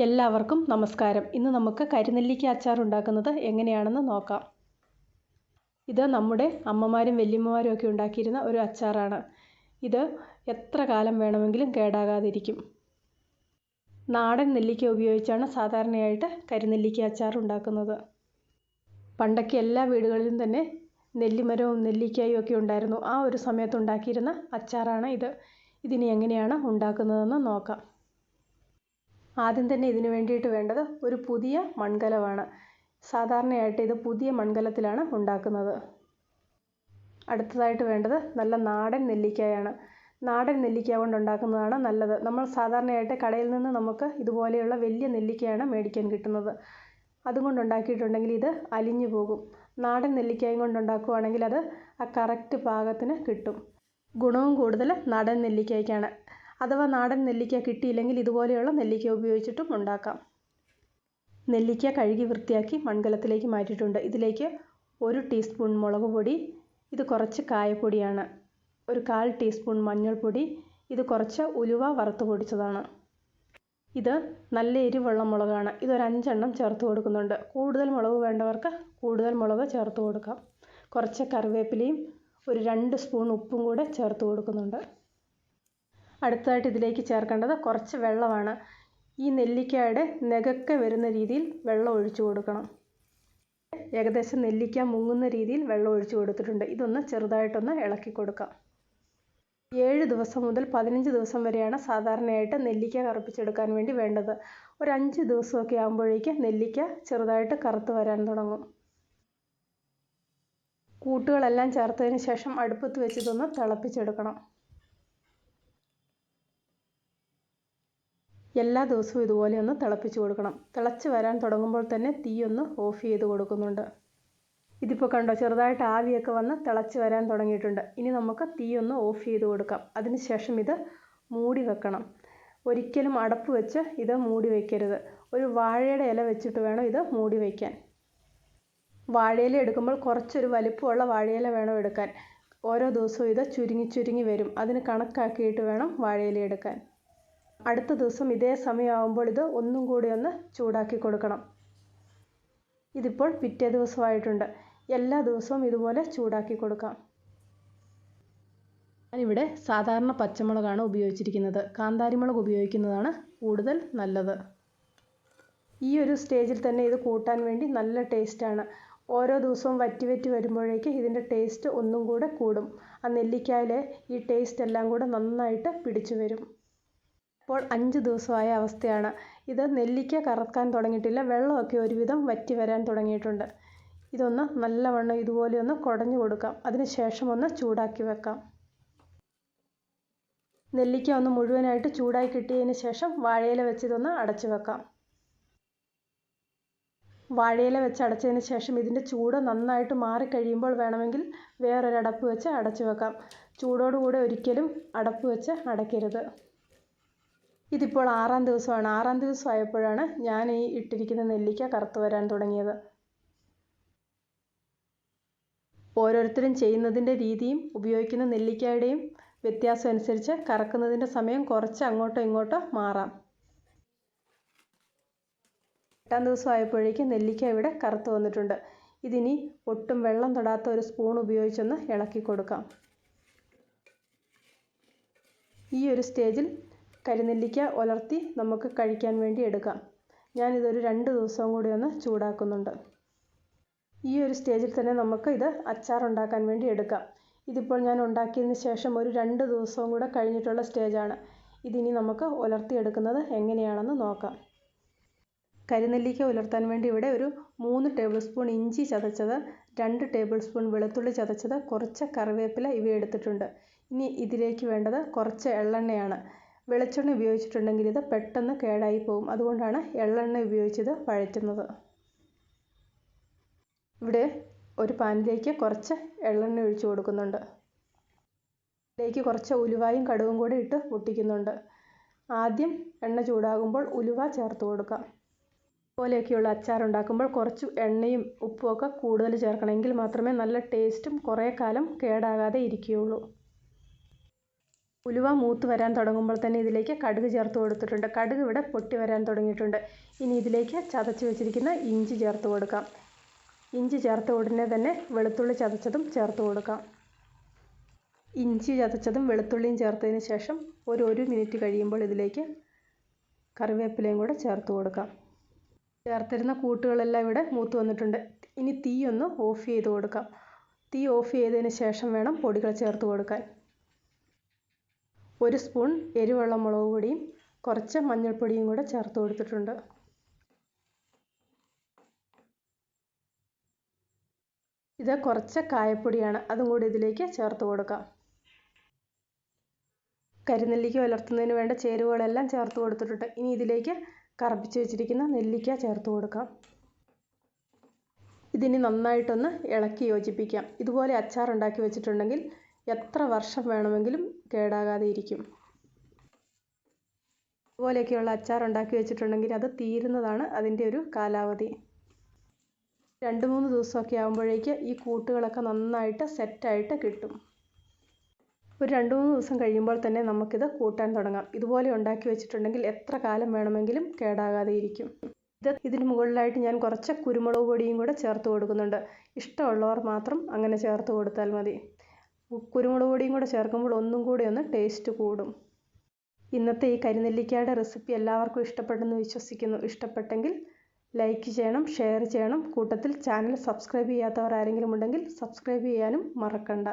എല്ലാവർക്കും നമസ്കാരം. ഇന്ന് നമുക്ക് കരിനെല്ലിക്ക അച്ചാർ ഉണ്ടാക്കുന്നത് എങ്ങനെയാണെന്ന് നോക്കാം. ഇത് നമ്മുടെ അമ്മമാരും വല്യമ്മമാരും ഒക്കെ ഉണ്ടാക്കിയിരുന്ന ഒരു അച്ചാറാണ്. ഇത് എത്ര കാലം വേണമെങ്കിലും കേടാകാതിരിക്കും. നാടൻ നെല്ലിക്ക ഉപയോഗിച്ചാണ് സാധാരണയായിട്ട് കരിനെല്ലിക്ക അച്ചാർ ഉണ്ടാക്കുന്നത്. പണ്ടൊക്കെ എല്ലാ വീടുകളിലും തന്നെ നെല്ലിമരവും നെല്ലിക്കായും ഒക്കെ ഉണ്ടായിരുന്നു. ആ ഒരു സമയത്ത് ഉണ്ടാക്കിയിരുന്ന അച്ചാറാണ് ഇത്. ഇതിനി എങ്ങനെയാണ് ഉണ്ടാക്കുന്നതെന്ന് നോക്കാം. ആദ്യം തന്നെ ഇതിനു വേണ്ടിയിട്ട് വേണ്ടത് ഒരു പുതിയ മൺകലമാണ്. സാധാരണയായിട്ട് ഇത് പുതിയ മൺകലത്തിലാണ് ഉണ്ടാക്കുന്നത്. അടുത്തതായിട്ട് വേണ്ടത് നല്ല നാടൻ നെല്ലിക്കയാണ്. നാടൻ നെല്ലിക്ക കൊണ്ടുണ്ടാക്കുന്നതാണ് നല്ലത്. നമ്മൾ സാധാരണയായിട്ട് കടയിൽ നിന്ന് നമുക്ക് ഇതുപോലെയുള്ള വലിയ നെല്ലിക്കയാണ് മേടിക്കാൻ കിട്ടുന്നത്. അതുകൊണ്ടുണ്ടാക്കിയിട്ടുണ്ടെങ്കിൽ ഇത് അലിഞ്ഞു പോകും. നാടൻ നെല്ലിക്കയും കൊണ്ടുണ്ടാക്കുകയാണെങ്കിൽ അത് ആ കറക്റ്റ് പാകത്തിന് കിട്ടും. ഗുണവും കൂടുതൽ നാടൻ നെല്ലിക്കയ്ക്കാണ്. അഥവാ നാടൻ നെല്ലിക്ക കിട്ടിയില്ലെങ്കിൽ ഇതുപോലെയുള്ള നെല്ലിക്ക ഉപയോഗിച്ചിട്ടും ഉണ്ടാക്കാം. നെല്ലിക്ക കഴുകി വൃത്തിയാക്കി മൺകലത്തിലേക്ക് മാറ്റിയിട്ടുണ്ട്. ഇതിലേക്ക് 1 ടീസ്പൂൺ മുളക് പൊടി, ഇത് കുറച്ച് കായപ്പൊടിയാണ്, ഒരു 1/4 ടീസ്പൂൺ മഞ്ഞൾപ്പൊടി, ഇത് കുറച്ച് ഉലുവ വറുത്ത് പൊടിച്ചതാണ്. ഇത് നല്ല എരിവുള്ള മുളകാണ്. ഇതൊരു 5 എണ്ണം ചേർത്ത് കൊടുക്കുന്നുണ്ട്. കൂടുതൽ മുളക് വേണ്ടവർക്ക് കൂടുതൽ മുളക് ചേർത്ത് കൊടുക്കാം. കുറച്ച് കറിവേപ്പിലയും ഒരു 2 സ്പൂൺ ഉപ്പും കൂടെ ചേർത്ത് കൊടുക്കുന്നുണ്ട്. അടുത്തതായിട്ട് ഇതിലേക്ക് ചേർക്കേണ്ടത് കുറച്ച് വെള്ളമാണ്. ഈ നെല്ലിക്കയുടെ നെകക്കെ വരുന്ന രീതിയിൽ വെള്ളം ഒഴിച്ചു കൊടുക്കണം. ഏകദേശം നെല്ലിക്ക മുങ്ങുന്ന രീതിയിൽ വെള്ളം ഒഴിച്ചു കൊടുത്തിട്ടുണ്ട്. ഇതൊന്ന് ചെറുതായിട്ടൊന്ന് ഇളക്കി കൊടുക്കാം. 7 ദിവസം മുതൽ 15 ദിവസം വരെയാണ് സാധാരണയായിട്ട് നെല്ലിക്ക കറുപ്പിച്ചെടുക്കാൻ വേണ്ടി വേണ്ടത്. ഒരു 5 ദിവസമൊക്കെ ആകുമ്പോഴേക്ക് നെല്ലിക്ക ചെറുതായിട്ട് കറുത്ത് വരാൻ തുടങ്ങും. കൂട്ടുകളെല്ലാം ചേർത്തതിന് ശേഷം അടുപ്പത്ത് വെച്ചിതൊന്ന് തിളപ്പിച്ചെടുക്കണം. എല്ലാ ദിവസവും ഇതുപോലെ ഒന്ന് തിളപ്പിച്ച് കൊടുക്കണം. തിളച്ച് വരാൻ തുടങ്ങുമ്പോൾ തന്നെ തീ ഒന്ന് ഓഫ് ചെയ്ത് കൊടുക്കുന്നുണ്ട്. ഇതിപ്പോൾ കണ്ടോ, ചെറുതായിട്ട് ആവിയൊക്കെ വന്ന് തിളച്ച് വരാൻ തുടങ്ങിയിട്ടുണ്ട്. ഇനി നമുക്ക് തീ ഒന്ന് ഓഫ് ചെയ്ത് കൊടുക്കാം. അതിനുശേഷം ഇത് മൂടി വെക്കണം. ഒരിക്കലും അടപ്പ് വെച്ച് ഇത് മൂടി വയ്ക്കരുത്. ഒരു വാഴയുടെ ഇല വെച്ചിട്ട് വേണം ഇത് മൂടി വയ്ക്കാൻ. വാഴയില എടുക്കുമ്പോൾ കുറച്ചൊരു വലിപ്പമുള്ള വാഴയില വേണം എടുക്കാൻ. ഓരോ ദിവസവും ഇത് ചുരുങ്ങി വരും. അതിന് കണക്കാക്കിയിട്ട് വേണം വാഴയില എടുക്കാൻ. അടുത്ത ദിവസം ഇതേ സമയമാകുമ്പോൾ ഇത് ഒന്നും കൂടി ഒന്ന് ചൂടാക്കി കൊടുക്കണം. ഇതിപ്പോൾ പിറ്റേ ദിവസമായിട്ടുണ്ട്. എല്ലാ ദിവസവും ഇതുപോലെ ചൂടാക്കി കൊടുക്കാം. ഞാനിവിടെ സാധാരണ പച്ചമുളകാണ് ഉപയോഗിച്ചിരിക്കുന്നത്. കാന്താരിമുളക് ഉപയോഗിക്കുന്നതാണ് കൂടുതൽ നല്ലത്. ഈ ഒരു സ്റ്റേജിൽ തന്നെ ഇത് കൂട്ടാൻ വേണ്ടി നല്ല ടേസ്റ്റാണ്. ഓരോ ദിവസവും വറ്റി വരുമ്പോഴേക്ക് ഇതിൻ്റെ ടേസ്റ്റ് ഒന്നും കൂടെ കൂടും. ആ നെല്ലിക്കായിലെ ഈ ടേസ്റ്റ് എല്ലാം കൂടെ നന്നായിട്ട് പിടിച്ചു വരും. ഇപ്പോൾ 5 ദിവസമായ അവസ്ഥയാണ്. ഇത് നെല്ലിക്ക കറക്കാൻ തുടങ്ങിയിട്ടില്ല. വെള്ളമൊക്കെ ഒരുവിധം വറ്റി വരാൻ തുടങ്ങിയിട്ടുണ്ട്. ഇതൊന്ന് നല്ലവണ്ണം ഇതുപോലെ ഒന്ന് കുടഞ്ഞു കൊടുക്കാം. അതിനുശേഷം ഒന്ന് ചൂടാക്കി വെക്കാം. നെല്ലിക്ക ഒന്ന് മുഴുവനായിട്ട് ചൂടായി കിട്ടിയതിന് ശേഷം വാഴയില വെച്ച് ഇതൊന്ന് അടച്ചു വെക്കാം. വാഴയില വെച്ച് അടച്ചതിന് ശേഷം ഇതിൻ്റെ ചൂട് നന്നായിട്ട് മാറിക്കഴിയുമ്പോൾ വേണമെങ്കിൽ വേറൊരടപ്പ് വെച്ച് അടച്ചു വെക്കാം. ചൂടോടുകൂടെ ഒരിക്കലും അടപ്പ് വെച്ച് അടയ്ക്കരുത്. ഇതിപ്പോൾ 6-ാം ദിവസമാണ്. 6-ാം ദിവസം ആയപ്പോഴാണ് ഞാൻ ഈ ഇട്ടിരിക്കുന്ന നെല്ലിക്ക കറുത്ത് വരാൻ തുടങ്ങിയത്. ഓരോരുത്തരും ചെയ്യുന്നതിൻ്റെ രീതിയും ഉപയോഗിക്കുന്ന നെല്ലിക്കയുടെയും വ്യത്യാസം അനുസരിച്ച് കറക്കുന്നതിൻ്റെ സമയം കുറച്ച് അങ്ങോട്ടോ ഇങ്ങോട്ടോ മാറാം. 8-ാം ദിവസം ആയപ്പോഴേക്കും നെല്ലിക്ക ഇവിടെ കറുത്ത് വന്നിട്ടുണ്ട്. ഇതിനി ഒട്ടും വെള്ളം തൊടാത്ത ഒരു സ്പൂൺ ഉപയോഗിച്ചൊന്ന് ഇളക്കി കൊടുക്കാം. ഈ ഒരു സ്റ്റേജിൽ കരിനെല്ലിക്ക ഉലർത്തി നമുക്ക് കഴിക്കാൻ വേണ്ടി എടുക്കാം. ഞാനിതൊരു 2 ദിവസവും കൂടി ഒന്ന് ചൂടാക്കുന്നുണ്ട്. ഈ ഒരു സ്റ്റേജിൽ തന്നെ നമുക്ക് ഇത് അച്ചാർ ഉണ്ടാക്കാൻ വേണ്ടി എടുക്കാം. ഇതിപ്പോൾ ഞാൻ ഉണ്ടാക്കിയതിന് ശേഷം ഒരു 2 ദിവസവും കൂടെ കഴിഞ്ഞിട്ടുള്ള സ്റ്റേജാണ്. ഇതിനി നമുക്ക് ഉലർത്തിയെടുക്കുന്നത് എങ്ങനെയാണെന്ന് നോക്കാം. കരിനെല്ലിക്ക ഉലർത്താൻ വേണ്ടി ഇവിടെ ഒരു 3 ടേബിൾ സ്പൂൺ ഇഞ്ചി ചതച്ചത്, 2 ടേബിൾ സ്പൂൺ വെളുത്തുള്ളി ചതച്ചത്, കുറച്ച് കറിവേപ്പില ഇവ എടുത്തിട്ടുണ്ട്. ഇനി ഇതിലേക്ക് വേണ്ടത് കുറച്ച് എള്ളെണ്ണയാണ്. വെളിച്ചെണ്ണ ഉപയോഗിച്ചിട്ടുണ്ടെങ്കിൽ ഇത് പെട്ടെന്ന് കേടായി പോകും. അതുകൊണ്ടാണ് എള്ളെണ്ണ ഉപയോഗിച്ചത് വഴറ്റുന്നത്. ഇവിടെ ഒരു പാനിലേക്ക് കുറച്ച് എള്ളെണ്ണ ഒഴിച്ചു കൊടുക്കുന്നുണ്ട്. ഇതിലേക്ക് കുറച്ച് ഉലുവായും കടുകും കൂടി ഇട്ട് പൊട്ടിക്കുന്നുണ്ട്. ആദ്യം എണ്ണ ചൂടാകുമ്പോൾ ഉലുവ ചേർത്ത് കൊടുക്കാം. ഇതുപോലെയൊക്കെയുള്ള അച്ചാർ ഉണ്ടാക്കുമ്പോൾ കുറച്ച് എണ്ണയും ഉപ്പും ഒക്കെ കൂടുതൽ ചേർക്കണമെങ്കിൽ മാത്രമേ നല്ല ടേസ്റ്റും കുറേ കാലം കേടാകാതെ ഇരിക്കുകയുള്ളൂ. ഉലുവ മൂത്ത് വരാൻ തുടങ്ങുമ്പോൾ തന്നെ ഇതിലേക്ക് കടുക് ചേർത്ത് കൊടുത്തിട്ടുണ്ട്. കടുക് ഇവിടെ പൊട്ടി വരാൻ തുടങ്ങിയിട്ടുണ്ട്. ഇനി ഇതിലേക്ക് ചതച്ച് വെച്ചിരിക്കുന്ന ഇഞ്ചി ചേർത്ത് കൊടുക്കാം. ഇഞ്ചി ചേർത്ത ഉടനെ തന്നെ വെളുത്തുള്ളി ചതച്ചതും ചേർത്ത് കൊടുക്കാം. ഇഞ്ചി ചതച്ചതും വെളുത്തുള്ളിയും ചേർത്തതിന് ശേഷം ഒരു മിനിറ്റ് കഴിയുമ്പോൾ ഇതിലേക്ക് കറിവേപ്പിലയും കൂടെ ചേർത്ത് കൊടുക്കാം. ചേർത്തിരുന്ന കൂട്ടുകളെല്ലാം ഇവിടെ മൂത്ത് വന്നിട്ടുണ്ട്. ഇനി തീ ഒന്ന് ഓഫ് ചെയ്ത് കൊടുക്കാം. തീ ഓഫ് ചെയ്തതിന് ശേഷം വേണം പൊടികൾ ചേർത്ത് കൊടുക്കാൻ. 1 സ്പൂൺ എരിവുള്ള മുളക് പൊടിയും കുറച്ച് മഞ്ഞൾപ്പൊടിയും കൂടെ ചേർത്ത് കൊടുത്തിട്ടുണ്ട്. ഇത് കുറച്ച് കായപ്പൊടിയാണ്, അതും കൂടി ഇതിലേക്ക് ചേർത്ത് കൊടുക്കാം. കരിനെല്ലിക്ക ഉലർത്തുന്നതിന് വേണ്ട ചേരുവകളെല്ലാം ചേർത്ത് കൊടുത്തിട്ടുണ്ട്. ഇനി ഇതിലേക്ക് കറപ്പിച്ച് വെച്ചിരിക്കുന്ന നെല്ലിക്ക ചേർത്ത് കൊടുക്കാം. ഇതിനി നന്നായിട്ടൊന്ന് ഇളക്കി യോജിപ്പിക്കാം. ഇതുപോലെ അച്ചാർ ഉണ്ടാക്കി വെച്ചിട്ടുണ്ടെങ്കിൽ എത്ര വർഷം വേണമെങ്കിലും കേടാകാതെ ഇരിക്കും. ഇതുപോലെയൊക്കെയുള്ള അച്ചാർ ഉണ്ടാക്കി വെച്ചിട്ടുണ്ടെങ്കിൽ അത് തീരുന്നതാണ് അതിൻ്റെ ഒരു കാലാവധി. 2-3 ദിവസമൊക്കെ ആകുമ്പോഴേക്ക് ഈ കൂട്ടുകളൊക്കെ നന്നായിട്ട് സെറ്റായിട്ട് കിട്ടും. ഒരു 2-3 ദിവസം കഴിയുമ്പോൾ തന്നെ നമുക്കിത് കൂട്ടാൻ തുടങ്ങാം. ഇതുപോലെ ഉണ്ടാക്കി വെച്ചിട്ടുണ്ടെങ്കിൽ എത്ര കാലം വേണമെങ്കിലും കേടാകാതെ ഇരിക്കും. ഇതിന് മുകളിലായിട്ട് ഞാൻ കുറച്ച് കുരുമുളക് പൊടിയും കൂടെ ചേർത്ത് കൊടുക്കുന്നുണ്ട്. ഇഷ്ടമുള്ളവർ മാത്രം അങ്ങനെ ചേർത്ത് കൊടുത്താൽ മതി. കുരുമുളക് പൊടിയും കൂടെ ചേർക്കുമ്പോൾ ഒന്നും കൂടി ഒന്ന് ടേസ്റ്റ് കൂടും. ഇന്നത്തെ ഈ കരിനെല്ലിക്കയുടെ റെസിപ്പി എല്ലാവർക്കും ഇഷ്ടപ്പെട്ടെന്ന് വിശ്വസിക്കുന്നു. ഇഷ്ടപ്പെട്ടെങ്കിൽ ലൈക്ക് ചെയ്യണം, ഷെയർ ചെയ്യണം. കൂട്ടത്തിൽ ചാനൽ സബ്സ്ക്രൈബ് ചെയ്യാത്തവർ ആരെങ്കിലും ഉണ്ടെങ്കിൽ സബ്സ്ക്രൈബ് ചെയ്യാനും മറക്കണ്ട.